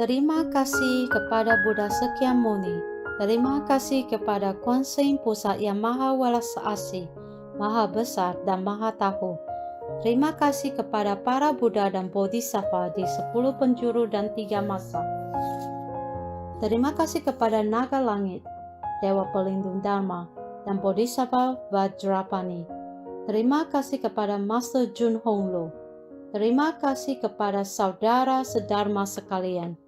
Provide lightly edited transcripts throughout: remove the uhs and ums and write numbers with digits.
Terima kasih kepada Buddha Sakyamuni. Terima kasih kepada Kuan Yin Pusat yang Maha Welas Asih, Maha Besar dan Maha Tahu. Terima kasih kepada para Buddha dan Bodhisattva di 10 penjuru dan 3 masa. Terima kasih kepada Naga Langit, Dewa Pelindung Dharma, dan Bodhisattva Vajrapani. Terima kasih kepada Master Jun Honglo. Terima kasih kepada saudara sedharma sekalian.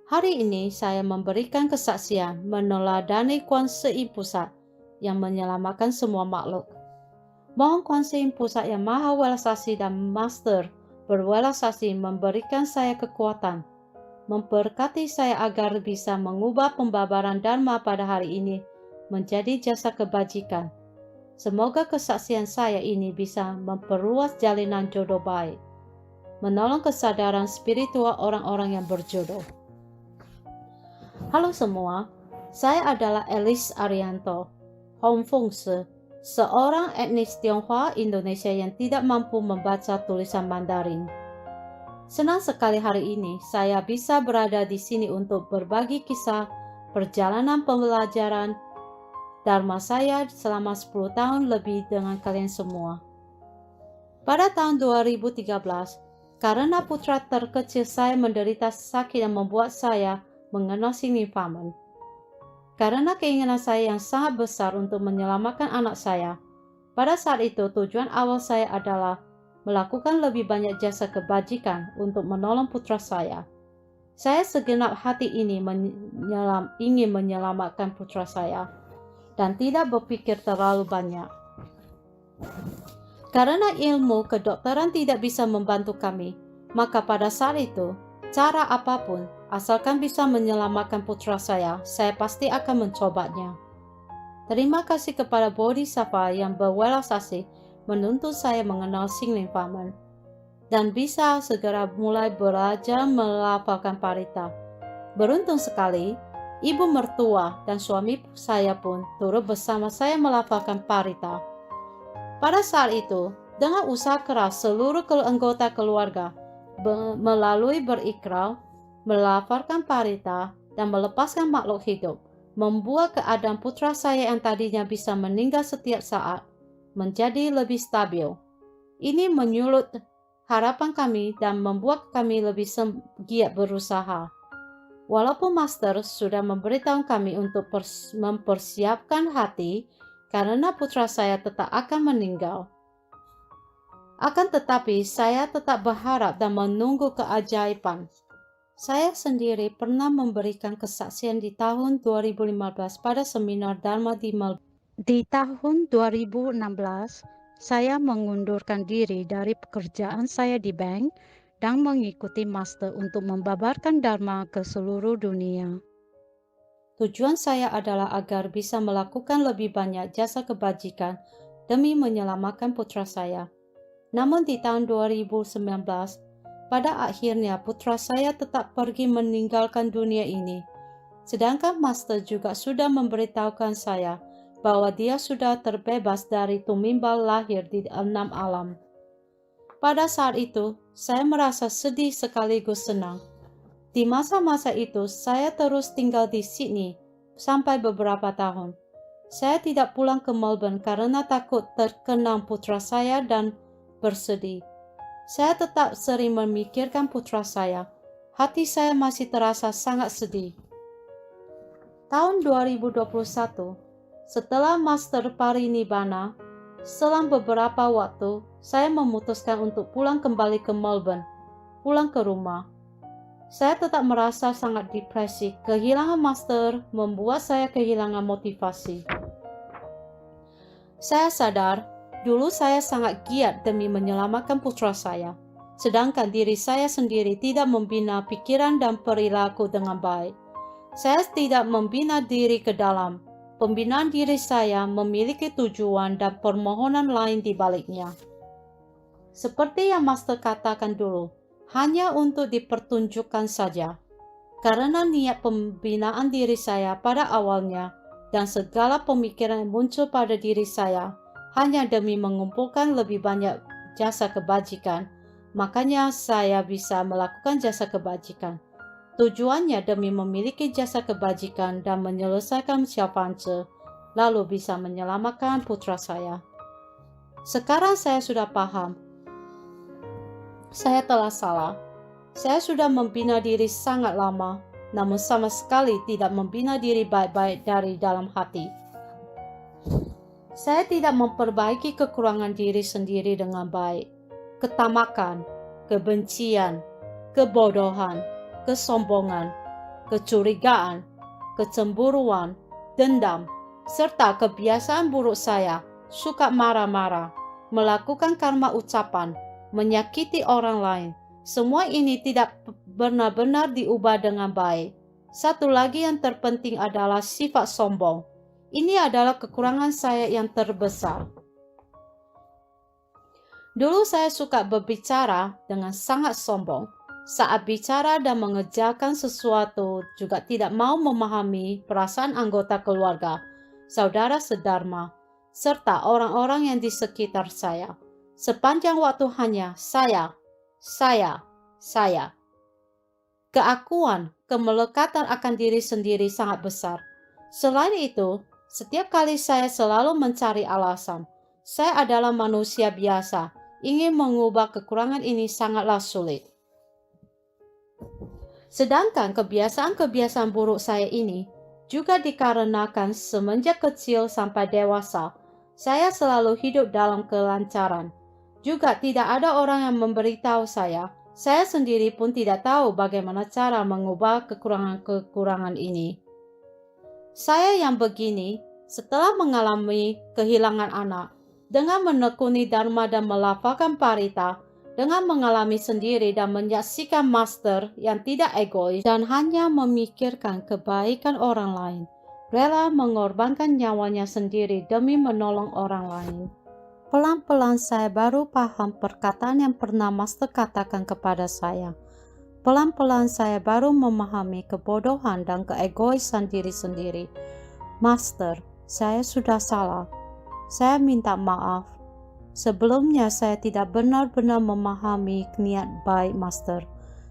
Hari ini saya memberikan kesaksian meneladani Kuan Yin Pusat yang menyelamatkan semua makhluk. Mohon Kuan Yin Pusat yang Maha Welas Asih dan Master berwelas asih memberikan saya kekuatan, memberkati saya agar bisa mengubah pembabaran Dharma pada hari ini menjadi jasa kebajikan. Semoga kesaksian saya ini bisa memperluas jalinan jodoh baik, menolong kesadaran spiritual orang-orang yang berjodoh. Halo semua, saya adalah Elis Arianto, Hong Feng Se, seorang etnis Tionghoa Indonesia yang tidak mampu membaca tulisan Mandarin. Senang sekali hari ini saya bisa berada di sini untuk berbagi kisah perjalanan pembelajaran Dharma saya selama 10 tahun lebih dengan kalian semua. Pada tahun 2013, karena putra terkecil saya menderita sakit yang membuat saya mengenal Signifaman. Karena keinginan saya yang sangat besar untuk menyelamatkan anak saya, pada saat itu tujuan awal saya adalah melakukan lebih banyak jasa kebajikan untuk menolong putra saya. Saya segenap hati ini ingin menyelamatkan putra saya dan tidak berpikir terlalu banyak. Karena ilmu kedokteran tidak bisa membantu kami, maka pada saat itu, cara apapun, asalkan bisa menyelamatkan putra saya pasti akan mencobanya. Terima kasih kepada Bodhisattva yang berwelas asih menuntut saya mengenal Signifaman dan bisa segera mulai belajar melafalkan parita. Beruntung sekali, ibu mertua dan suami saya pun turut bersama saya melafalkan parita. Pada saat itu, dengan usaha keras seluruh anggota keluarga melalui berikrar, melafalkan parita, dan melepaskan makhluk hidup, membuat keadaan putra saya yang tadinya bisa meninggal setiap saat menjadi lebih stabil. Ini menyulut harapan kami dan membuat kami lebih giat berusaha. Walaupun Master sudah memberitahu kami untuk mempersiapkan hati karena putra saya tetap akan meninggal. Akan tetapi saya tetap berharap dan menunggu keajaiban. Saya sendiri pernah memberikan kesaksian di tahun 2015 pada seminar Dharma di Melbourne. Di tahun 2016, saya mengundurkan diri dari pekerjaan saya di bank dan mengikuti Master untuk membabarkan Dharma ke seluruh dunia. Tujuan saya adalah agar bisa melakukan lebih banyak jasa kebajikan demi menyelamatkan putra saya. Namun di tahun 2019, pada akhirnya putra saya tetap pergi meninggalkan dunia ini. Sedangkan Master juga sudah memberitahukan saya bahwa dia sudah terbebas dari tumimbal lahir di 6 alam. Pada saat itu, saya merasa sedih sekaligus senang. Di masa-masa itu, saya terus tinggal di Sydney sampai beberapa tahun. Saya tidak pulang ke Melbourne karena takut terkenang putra saya dan bersedih. Saya tetap sering memikirkan putra saya. Hati saya masih terasa sangat sedih. Tahun 2021, setelah Master Parinibbana, selang beberapa waktu, saya memutuskan untuk pulang kembali ke Melbourne, pulang ke rumah. Saya tetap merasa sangat depresi. Kehilangan Master membuat saya kehilangan motivasi. Saya sadar, dulu saya sangat giat demi menyelamatkan putra saya, sedangkan diri saya sendiri tidak membina pikiran dan perilaku dengan baik. Saya tidak membina diri ke dalam. Pembinaan diri saya memiliki tujuan dan permohonan lain di baliknya. Seperti yang Master katakan dulu, hanya untuk dipertunjukkan saja. Karena niat pembinaan diri saya pada awalnya dan segala pemikiran yang muncul pada diri saya hanya demi mengumpulkan lebih banyak jasa kebajikan, makanya saya bisa melakukan jasa kebajikan. Tujuannya demi memiliki jasa kebajikan dan menyelesaikan Xiaofangce, lalu bisa menyelamatkan putra saya. Sekarang saya sudah paham. Saya telah salah. Saya sudah membina diri sangat lama, namun sama sekali tidak membina diri baik-baik dari dalam hati. Saya tidak memperbaiki kekurangan diri sendiri dengan baik. Ketamakan, kebencian, kebodohan, kesombongan, kecurigaan, kecemburuan, dendam, serta kebiasaan buruk saya, suka marah-marah, melakukan karma ucapan, menyakiti orang lain. Semua ini tidak benar-benar diubah dengan baik. Satu lagi yang terpenting adalah sifat sombong. Ini adalah kekurangan saya yang terbesar. Dulu saya suka berbicara dengan sangat sombong. Saat bicara dan mengerjakan sesuatu juga tidak mau memahami perasaan anggota keluarga, saudara sedharma, serta orang-orang yang di sekitar saya. Sepanjang waktu hanya saya. Keakuan, kemelekatan akan diri sendiri sangat besar. Selain itu, setiap kali saya selalu mencari alasan. Saya adalah manusia biasa. Ingin mengubah kekurangan ini sangatlah sulit. Sedangkan kebiasaan-kebiasaan buruk saya ini juga dikarenakan semenjak kecil sampai dewasa, saya selalu hidup dalam kelancaran. Juga tidak ada orang yang memberitahu saya sendiri pun tidak tahu bagaimana cara mengubah kekurangan-kekurangan ini. Saya yang begini, setelah mengalami kehilangan anak, dengan menekuni dharma dan melafalkan parita, dengan mengalami sendiri dan menyaksikan master yang tidak egois dan hanya memikirkan kebaikan orang lain, rela mengorbankan nyawanya sendiri demi menolong orang lain. Pelan-pelan saya baru paham perkataan yang pernah master katakan kepada saya. Pelan-pelan saya baru memahami kebodohan dan keegoisan diri sendiri. Master, saya sudah salah. Saya minta maaf. Sebelumnya saya tidak benar-benar memahami niat baik Master.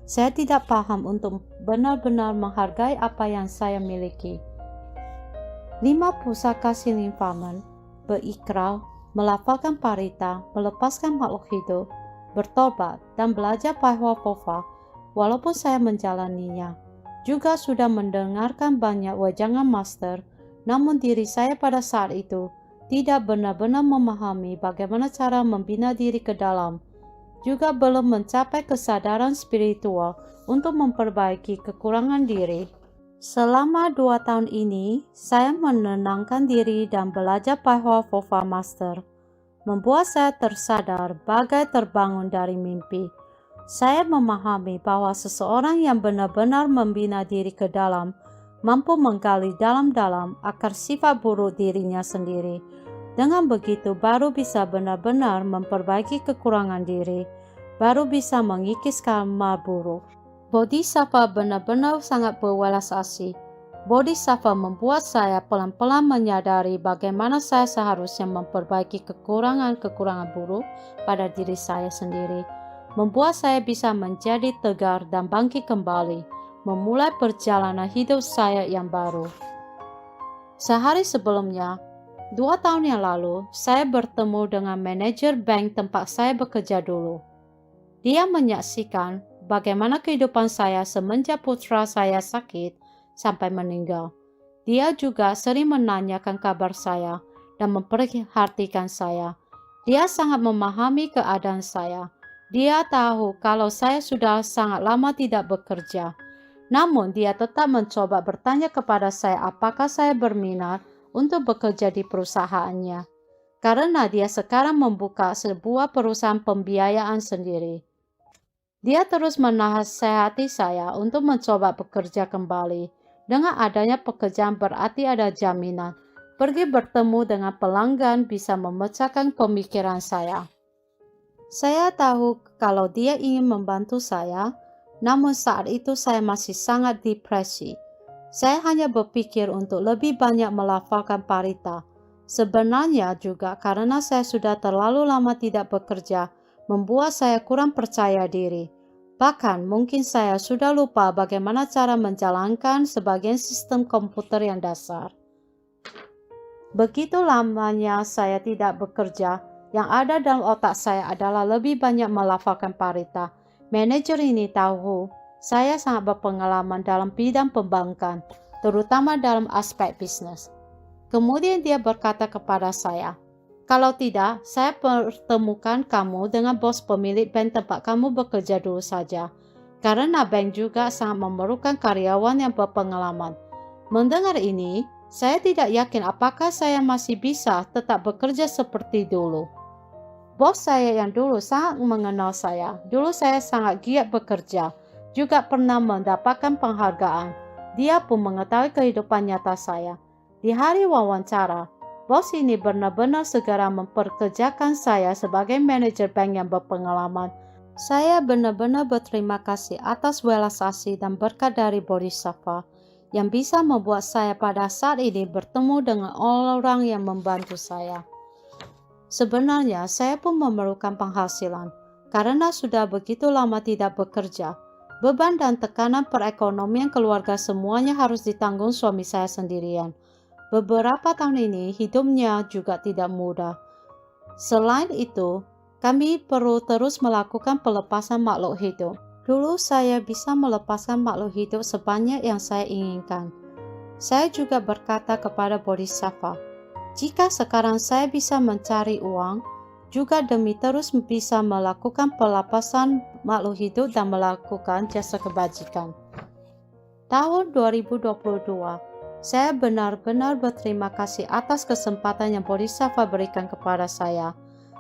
Saya tidak paham untuk benar-benar menghargai apa yang saya miliki. 5 pusaka Siling Paman, berikrar, melafalkan parita, melepaskan makhluk hidup, bertobat, dan belajar Pahwa Pova, walaupun saya menjalaninya. Juga sudah mendengarkan banyak wejangan Master, namun diri saya pada saat itu tidak benar-benar memahami bagaimana cara membina diri ke dalam. Juga belum mencapai kesadaran spiritual untuk memperbaiki kekurangan diri. Selama 2 tahun ini, saya menenangkan diri dan belajar Pahwa Pova Master, membuat saya tersadar bagai terbangun dari mimpi. Saya memahami bahwa seseorang yang benar-benar membina diri ke dalam, mampu menggali dalam-dalam akar sifat buruk dirinya sendiri. Dengan begitu baru bisa benar-benar memperbaiki kekurangan diri, baru bisa mengikis karma buruk. Bodhisattva benar-benar sangat berwelas asih. Bodhisattva membuat saya pelan-pelan menyadari bagaimana saya seharusnya memperbaiki kekurangan-kekurangan buruk pada diri saya sendiri. Membuat saya bisa menjadi tegar dan bangkit kembali, memulai perjalanan hidup saya yang baru. Sehari sebelumnya, 2 tahun yang lalu, saya bertemu dengan manajer bank tempat saya bekerja dulu. Dia menyaksikan bagaimana kehidupan saya semenjak putra saya sakit sampai meninggal. Dia juga sering menanyakan kabar saya dan memperhatikan saya. Dia sangat memahami keadaan saya. Dia tahu kalau saya sudah sangat lama tidak bekerja. Namun dia tetap mencoba bertanya kepada saya apakah saya berminat untuk bekerja di perusahaannya. Karena dia sekarang membuka sebuah perusahaan pembiayaan sendiri. Dia terus menasihati saya untuk mencoba bekerja kembali. Dengan adanya pekerjaan berarti ada jaminan. Pergi bertemu dengan pelanggan bisa memecahkan pemikiran saya. Saya tahu kalau dia ingin membantu saya, namun saat itu saya masih sangat depresi. Saya hanya berpikir untuk lebih banyak melafalkan parita. Sebenarnya juga karena saya sudah terlalu lama tidak bekerja, membuat saya kurang percaya diri. Bahkan mungkin saya sudah lupa bagaimana cara menjalankan sebagian sistem komputer yang dasar. Begitu lamanya saya tidak bekerja, yang ada dalam otak saya adalah lebih banyak melafalkan parita. Manajer ini tahu saya sangat berpengalaman dalam bidang pembankan, terutama dalam aspek bisnis. Kemudian dia berkata kepada saya, "Kalau tidak, saya pertemukan kamu dengan bos pemilik bank tempat kamu bekerja dulu saja, karena bank juga sangat memerlukan karyawan yang berpengalaman." Mendengar ini, saya tidak yakin apakah saya masih bisa tetap bekerja seperti dulu. Bos saya yang dulu sangat mengenal saya. Dulu saya sangat giat bekerja, juga pernah mendapatkan penghargaan. Dia pun mengetahui kehidupan nyata saya. Di hari wawancara, bos ini benar-benar segera memperkerjakan saya sebagai manajer bank yang berpengalaman. Saya benar-benar berterima kasih atas welas asih dan berkat dari Bodhisattva yang bisa membuat saya pada saat ini bertemu dengan orang yang membantu saya. Sebenarnya saya pun memerlukan penghasilan karena sudah begitu lama tidak bekerja. Beban dan tekanan perekonomian keluarga semuanya harus ditanggung suami saya sendirian. Beberapa tahun ini hidupnya juga tidak mudah. Selain itu, kami perlu terus melakukan pelepasan makhluk hidup. Dulu saya bisa melepaskan makhluk hidup sebanyak yang saya inginkan. Saya juga berkata kepada Bodhisattva, jika sekarang saya bisa mencari uang, juga demi terus bisa melakukan pelepasan makhluk hidup dan melakukan jasa kebajikan. Tahun 2022, saya benar-benar berterima kasih atas kesempatan yang Bodhisattva berikan kepada saya.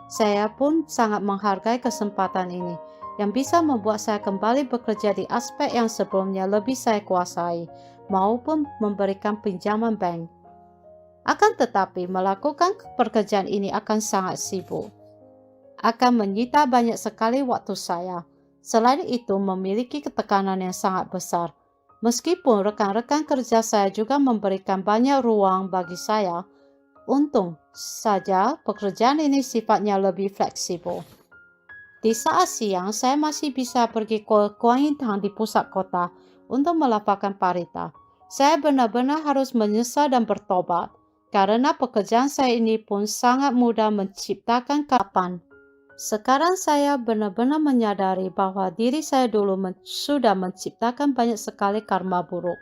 Saya pun sangat menghargai kesempatan ini, yang bisa membuat saya kembali bekerja di aspek yang sebelumnya lebih saya kuasai, maupun memberikan pinjaman bank. Akan tetapi, melakukan pekerjaan ini akan sangat sibuk. Akan menyita banyak sekali waktu saya. Selain itu, memiliki ketekanan yang sangat besar. Meskipun rekan-rekan kerja saya juga memberikan banyak ruang bagi saya, untung saja pekerjaan ini sifatnya lebih fleksibel. Di saat siang, saya masih bisa pergi ke Kuanintang di pusat kota untuk melafalkan parita. Saya benar-benar harus menyesal dan bertobat, karena pekerjaan saya ini pun sangat mudah menciptakan kapan. Sekarang saya benar-benar menyadari bahwa diri saya dulu sudah menciptakan banyak sekali karma buruk.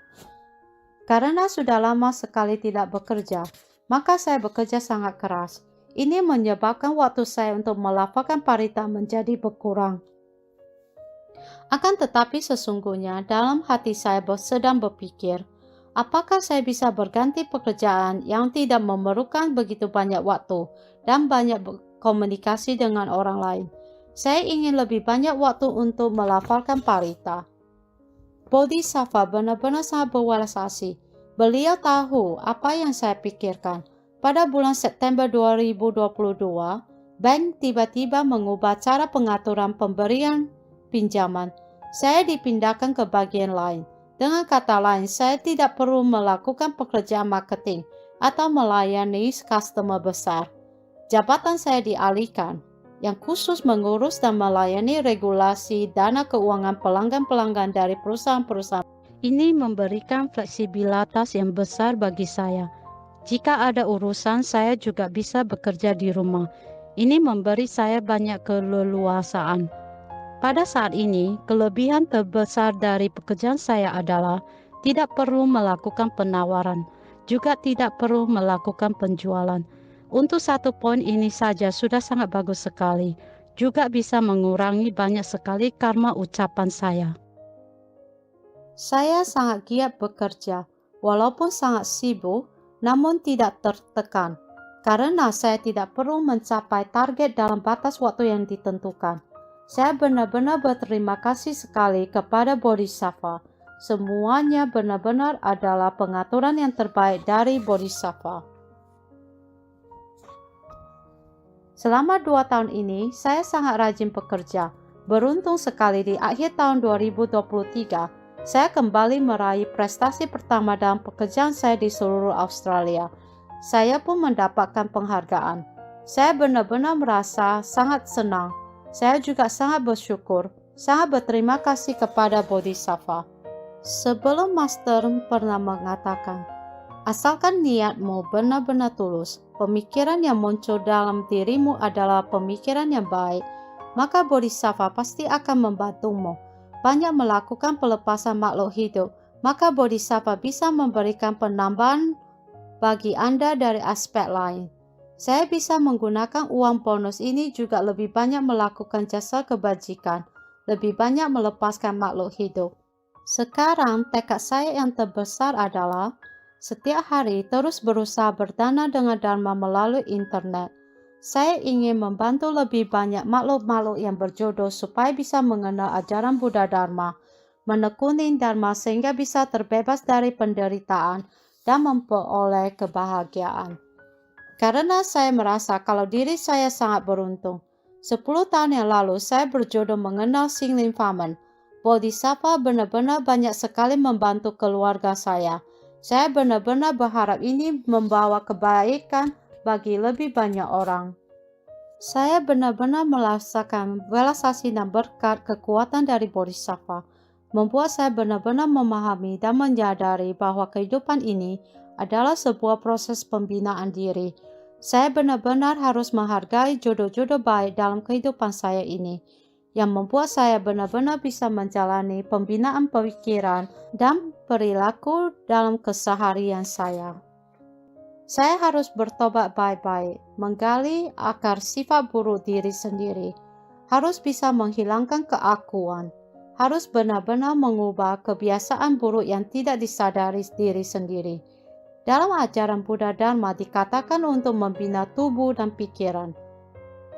Karena sudah lama sekali tidak bekerja, maka saya bekerja sangat keras. Ini menyebabkan waktu saya untuk melafalkan parita menjadi berkurang. Akan tetapi sesungguhnya dalam hati saya sedang berpikir, apakah saya bisa berganti pekerjaan yang tidak memerlukan begitu banyak waktu dan banyak komunikasi dengan orang lain? Saya ingin lebih banyak waktu untuk melafalkan parita. Bodhisattva benar-benar sangat berwelas asih. Beliau tahu apa yang saya pikirkan. Pada bulan September 2022, bank tiba-tiba mengubah cara pengaturan pemberian pinjaman. Saya dipindahkan ke bagian lain. Dengan kata lain, saya tidak perlu melakukan pekerjaan marketing atau melayani customer besar. Jabatan saya dialihkan, yang khusus mengurus dan melayani regulasi dana keuangan pelanggan-pelanggan dari perusahaan-perusahaan. Ini memberikan fleksibilitas yang besar bagi saya. Jika ada urusan, saya juga bisa bekerja di rumah. Ini memberi saya banyak keleluasaan. Pada saat ini, kelebihan terbesar dari pekerjaan saya adalah tidak perlu melakukan penawaran, juga tidak perlu melakukan penjualan. Untuk satu poin ini saja sudah sangat bagus sekali, juga bisa mengurangi banyak sekali karma ucapan saya. Saya sangat giat bekerja, walaupun sangat sibuk, namun tidak tertekan, karena saya tidak perlu mencapai target dalam batas waktu yang ditentukan. Saya benar-benar berterima kasih sekali kepada Bodhisattva. Semuanya benar-benar adalah pengaturan yang terbaik dari Bodhisattva. Selama 2 tahun ini, saya sangat rajin bekerja. Beruntung sekali di akhir tahun 2023, saya kembali meraih prestasi pertama dalam pekerjaan saya di seluruh Australia. Saya pun mendapatkan penghargaan. Saya benar-benar merasa sangat senang. Saya juga sangat bersyukur. sangat berterima kasih kepada Bodhisattva. Sebelum Master pernah mengatakan, asalkan niatmu benar-benar tulus, pemikiran yang muncul dalam dirimu adalah pemikiran yang baik, maka Bodhisattva pasti akan membantumu banyak melakukan pelepasan makhluk hidup. Maka Bodhisattva bisa memberikan penambahan bagi Anda dari aspek lain. Saya bisa menggunakan uang bonus ini juga lebih banyak melakukan jasa kebajikan, lebih banyak melepaskan makhluk hidup. Sekarang tekad saya yang terbesar adalah setiap hari terus berusaha berdana dengan Dharma melalui internet. Saya ingin membantu lebih banyak makhluk-makhluk yang berjodoh supaya bisa mengenal ajaran Buddha Dharma, menekuni Dharma sehingga bisa terbebas dari penderitaan dan memperoleh kebahagiaan. Karena saya merasa kalau diri saya sangat beruntung. 10 tahun yang lalu saya berjodoh mengenal Singling Famen. Bodhisattva benar-benar banyak sekali membantu keluarga saya. Saya benar-benar berharap ini membawa kebaikan bagi lebih banyak orang. Saya benar-benar merasakan belas kasih dan berkat kekuatan dari Bodhisattva, membuat saya benar-benar memahami dan menyadari bahwa kehidupan ini adalah sebuah proses pembinaan diri. Saya benar-benar harus menghargai jodoh-jodoh baik dalam kehidupan saya ini, yang membuat saya benar-benar bisa menjalani pembinaan pikiran dan perilaku dalam keseharian saya. Saya harus bertobat baik-baik, menggali akar sifat buruk diri sendiri, harus bisa menghilangkan keakuan, harus benar-benar mengubah kebiasaan buruk yang tidak disadari diri sendiri. Dalam ajaran Buddha Dharma dikatakan untuk membina tubuh dan pikiran.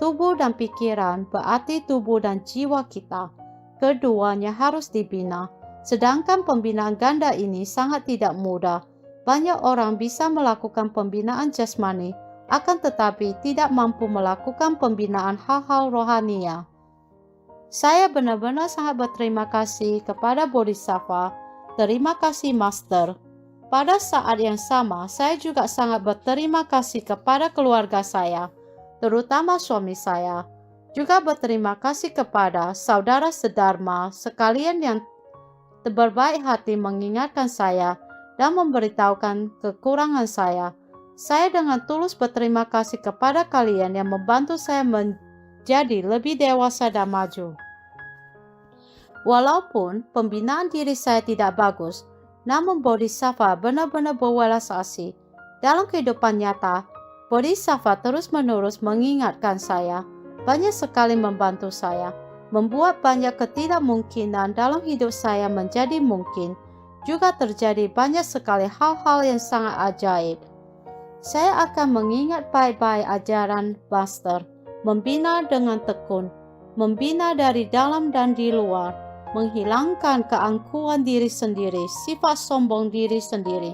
Tubuh dan pikiran berarti tubuh dan jiwa kita. Keduanya harus dibina, sedangkan pembinaan ganda ini sangat tidak mudah. Banyak orang bisa melakukan pembinaan jasmani, akan tetapi tidak mampu melakukan pembinaan hal-hal rohania. Saya benar-benar sangat berterima kasih kepada Bodhisattva. Terima kasih Master. Pada saat yang sama, saya juga sangat berterima kasih kepada keluarga saya, terutama suami saya. Juga berterima kasih kepada saudara sedharma sekalian yang berbaik hati mengingatkan saya dan memberitahukan kekurangan saya. Saya dengan tulus berterima kasih kepada kalian yang membantu saya menjadi lebih dewasa dan maju. Walaupun pembinaan diri saya tidak bagus, namun Bodhisattva benar-benar berwelas asih. Dalam kehidupan nyata, Bodhisattva terus-menerus mengingatkan saya, banyak sekali membantu saya, membuat banyak ketidakmungkinan dalam hidup saya menjadi mungkin. Juga terjadi banyak sekali hal-hal yang sangat ajaib. Saya akan mengingat baik-baik ajaran Master, membina dengan tekun, membina dari dalam dan di luar, menghilangkan keangkuhan diri sendiri, sifat sombong diri sendiri,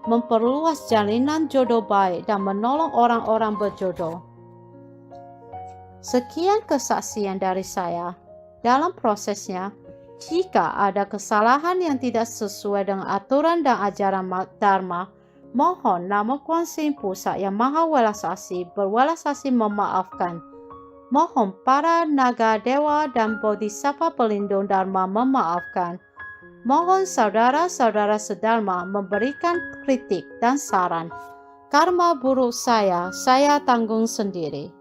memperluas jalinan jodoh baik dan menolong orang-orang berjodoh. Sekian kesaksian dari saya. Dalam prosesnya, jika ada kesalahan yang tidak sesuai dengan aturan dan ajaran Dharma, mohon nama Kuan Yin Pusat yang Maha Welas Asih berwelas asih memaafkan. Mohon para naga dewa dan bodhisattva pelindung Dharma memaafkan. Mohon saudara-saudara sedharma memberikan kritik dan saran. Karma buruk saya tanggung sendiri.